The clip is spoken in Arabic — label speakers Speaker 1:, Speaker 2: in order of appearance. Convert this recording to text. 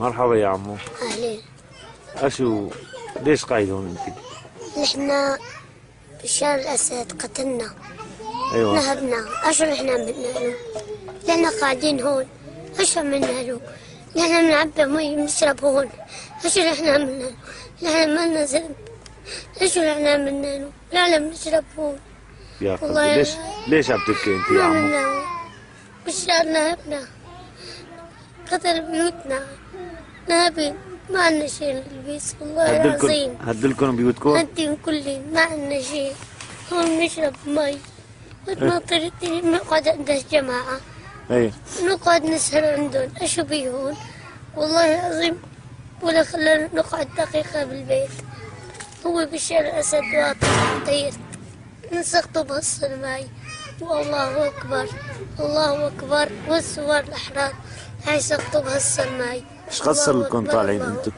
Speaker 1: مرحبا يا عمو.
Speaker 2: أهلين.
Speaker 1: ليش قاعد هون انت؟
Speaker 2: نحن بشار الأسد قتلنا.
Speaker 1: ايوه.
Speaker 2: نهبنا. أشو نحن عملنا له؟ نحن قاعدين هون. أشو عملنا له؟ نحن بنعبي مي بنشرب هون. أشو نحن عملنا له؟ نحن ما لنا ذنب. أشو نحن عملنا له؟ نحن بنشرب هون.
Speaker 1: يا قلبي ليش عم تبكي انت يا عمو؟
Speaker 2: بشار نهبنا. قتل بيوتنا. نهبين. ما عندنا شيء نلبس والله العظيم.
Speaker 1: هدلكم بيوتكم؟
Speaker 2: هدين كلين ما عندنا شيء. هون نشرب مي. ونطلع نقعد عند الجماعة.
Speaker 1: ايه.
Speaker 2: نقعد نسهر عندهم. اشو بيهون والله العظيم ولا خلانا نقعد دقيقة بالبيت. هو بشار الأسد واطي طير نسقطه بهالصر ماي. والله أكبر الله أكبر والثوار الأحرار هاي سقطوا بهالصر ماي.
Speaker 1: ايش قصر لكم طالعين انتم؟